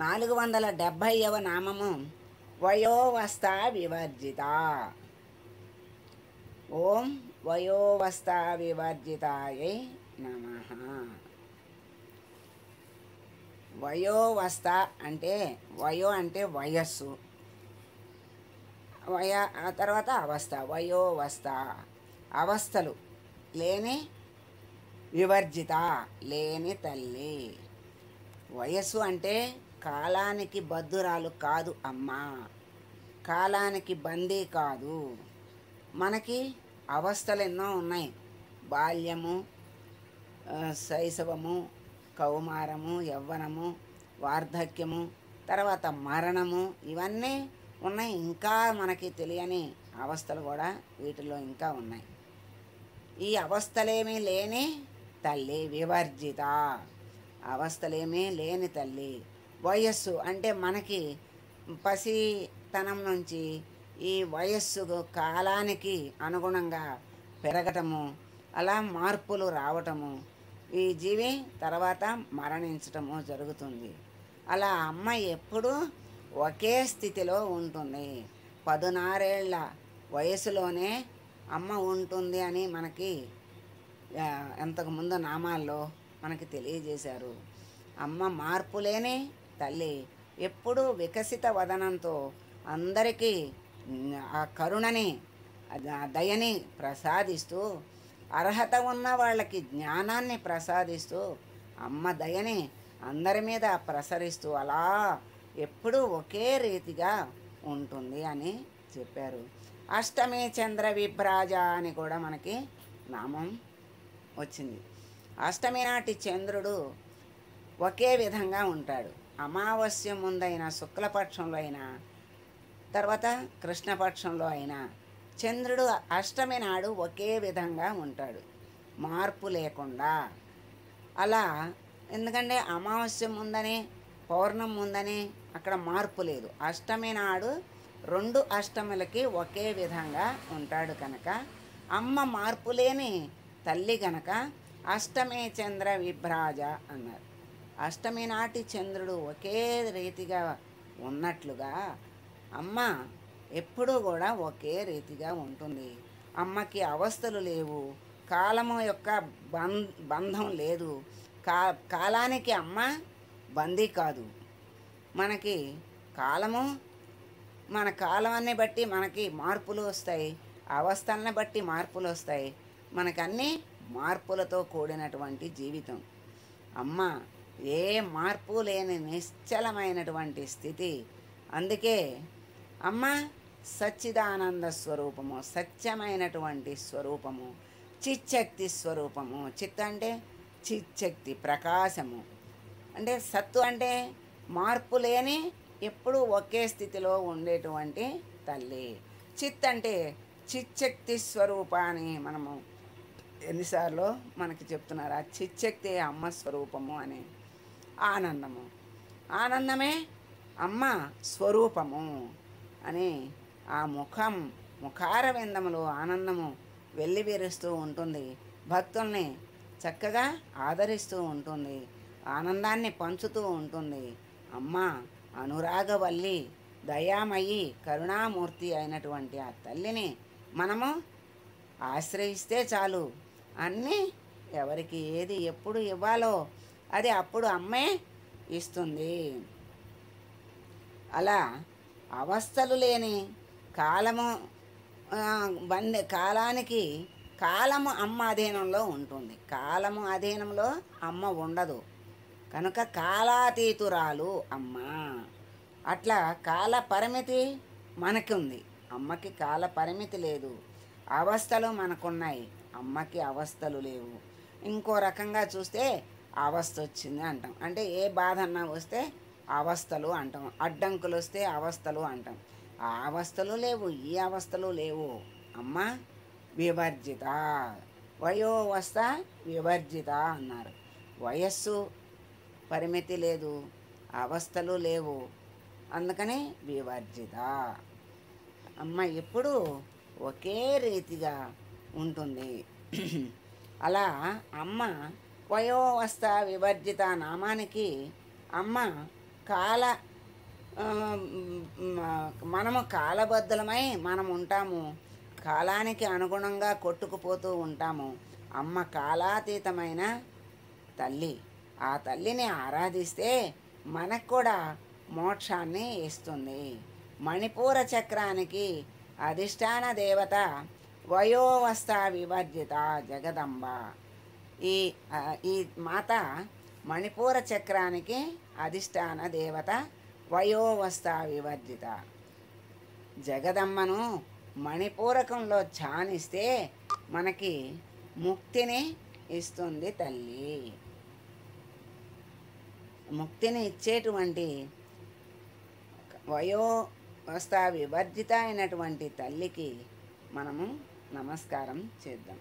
470వ నామము వయోవస్థా వివర్జిత. ఓం వయోవస్థా వివర్జితాయై నమః. వయోవస్థ అంటే వయో అంటే వయస్సు, ఆ తర్వాత అవస్థ. వయోవస్థ అవస్థలు లేని, వివర్జిత లేని తల్లి. వయస్సు అంటే కాలానికి బద్ధురాలు కాదు అమ్మ, కాలానికి బందీ కాదు. మనకి అవస్థలు ఎన్నో ఉన్నాయి. బాల్యము, శైశవము, కౌమారము, యవ్వనము, వార్ధక్యము, తర్వాత మరణము, ఇవన్నీ ఉన్నాయి. ఇంకా మనకి తెలియని అవస్థలు కూడా వీటిలో ఇంకా ఉన్నాయి. ఈ అవస్థలేమీ లేని తల్లి వివర్జిత, అవస్థలేమీ లేని తల్లి. వయస్సు అంటే మనకి పసితనం నుంచి ఈ వయస్సు కాలానికి అనుగుణంగా పెరగటము, అలా మార్పులు రావటము, ఈ జీవి తర్వాత మరణించటము జరుగుతుంది. అలా అమ్మ ఎప్పుడూ ఒకే స్థితిలో ఉంటుంది. 16 ఏళ్ల వయసులోనే అమ్మ ఉంటుంది అని మనకి అంతకుముందు నామాల్లో మనకి తెలియజేశారు. అమ్మ మార్పులేని తల్లి, ఎప్పుడూ వికసిత వదనంతో అందరికీ ఆ కరుణని, దయని ప్రసాదిస్తూ, అర్హత ఉన్న వాళ్ళకి జ్ఞానాన్ని ప్రసాదిస్తూ, అమ్మ దయని అందరి మీద ప్రసరిస్తూ అలా ఎప్పుడూ ఒకే రీతిగా ఉంటుంది అని చెప్పారు. అష్టమి చంద్ర విభ్రాజ అని కూడా మనకి నామం వచ్చింది. అష్టమి నాటి చంద్రుడు ఒకే విధంగా ఉంటాడు. అమావాస్య ముందైనా, శుక్లపక్షంలో అయినా, తర్వాత కృష్ణపక్షంలో అయినా చంద్రుడు అష్టమి నాడు ఒకే విధంగా ఉంటాడు, మార్పు లేకుండా. అలా ఎందుకంటే అమావాస్య ముందని, పౌర్ణమి ముందని అక్కడ మార్పు లేదు. అష్టమి నాడు 2 అష్టములకి ఒకే విధంగా ఉంటాడు కనుక అమ్మ మార్పు లేని తల్లి కనుక అష్టమి చంద్ర విభ్రాజ అన్నారు. అష్టమి నాటి చంద్రుడు ఒకే రీతిగా ఉన్నట్లుగా అమ్మ ఎప్పుడూ కూడా ఒకే రీతిగా ఉంటుంది. అమ్మకి అవస్థలు లేవు, కాలము యొక్క బంధం లేదు. కాలానికి అమ్మ బందీ కాదు. మనకి కాలము, మన కాలాన్ని బట్టి మనకి మార్పులు వస్తాయి, అవస్థలను బట్టి మార్పులు వస్తాయి. మనకన్నీ మార్పులతో కూడినటువంటి జీవితం. అమ్మ ఏ మార్పు లేని నిశ్చలమైనటువంటి స్థితి. అందుకే అమ్మ సచ్చిదానంద స్వరూపము, సత్యమైనటువంటి స్వరూపము, చిచ్చక్తి స్వరూపము. చిత్ అంటే చిచ్చక్తి, ప్రకాశము. అంటే సత్తు అంటే మార్పు లేని, ఎప్పుడూ ఒకే స్థితిలో ఉండేటువంటి తల్లి. చిత్ అంటే చిచ్చక్తి స్వరూపాన్ని మనము ఎన్నిసార్లు మనకి చెప్తున్నారు. ఆ చిచ్చక్తి అమ్మ స్వరూపము అని. ఆనందము, ఆనందమే అమ్మ స్వరూపము అని ఆ ముఖార విందములో ఆనందము వెల్లివిరుస్తూ ఉంటుంది. భక్తుల్ని చక్కగా ఆదరిస్తూ ఉంటుంది, ఆనందాన్ని పంచుతూ ఉంటుంది. అమ్మ అనురాగవల్లి, దయామయి, కరుణామూర్తి అయినటువంటి ఆ తల్లిని మనము ఆశ్రయిస్తే చాలు. అన్నీ ఎవరికి ఏది ఎప్పుడు ఇవ్వాలో అది అప్పుడు అమ్మే ఇస్తుంది. అలా అవస్థలు లేని కాలము, కాలానికి కాలము అమ్మ అధీనంలో ఉంటుంది. కాలము అధీనంలో అమ్మ ఉండదు కనుక కాలాతీతురాలు అమ్మ. అట్లా కాల పరిమితి మనకి ఉంది, అమ్మకి కాల పరిమితి లేదు. అవస్థలు మనకున్నాయి, అమ్మకి అవస్థలు లేవు. ఇంకో రకంగా చూస్తే అవస్థ వచ్చింది అంటాం. అంటే ఏ బాధ అన్నా వస్తే అవస్థలు అంటాం, అడ్డంకులు వస్తే అవస్థలు అంటాం. ఆ అవస్థలు లేవు, ఈ అవస్థలు లేవు. అమ్మ వివర్జిత, వయోవస్థ వివర్జిత అన్నారు. వయస్సు పరిమితి లేదు, అవస్థలు లేవు, అందుకని వివర్జిత. అమ్మ ఎప్పుడూ ఒకే రీతిగా ఉంటుంది. అలా అమ్మ వయోవస్థ వివర్జిత నామానికి అమ్మ కాల ఆ, మనము కాలబద్ధలమై మనం ఉంటాము, కాలానికి అనుగుణంగా కొట్టుకుపోతూ ఉంటాము. అమ్మ కాలాతీతమైన తల్లి. ఆ తల్లిని ఆరాధిస్తే మనకు కూడా మోక్షాన్ని ఇస్తుంది. మణిపూర చక్రానికి అధిష్టాన దేవత వయోవస్థ వివర్జిత జగదంబ. ఈ ఈ మాత మణిపూర చక్రానికి అధిష్టాన దేవత వయోవస్థ వివర్జిత. జగదమ్మను మణిపూరకంలో ధ్యానిస్తే మనకి ముక్తిని ఇస్తుంది తల్లి. ముక్తిని ఇచ్చేటువంటి వయోవస్థ వివర్జిత అయినటువంటి తల్లికి మనము నమస్కారం చేద్దాం.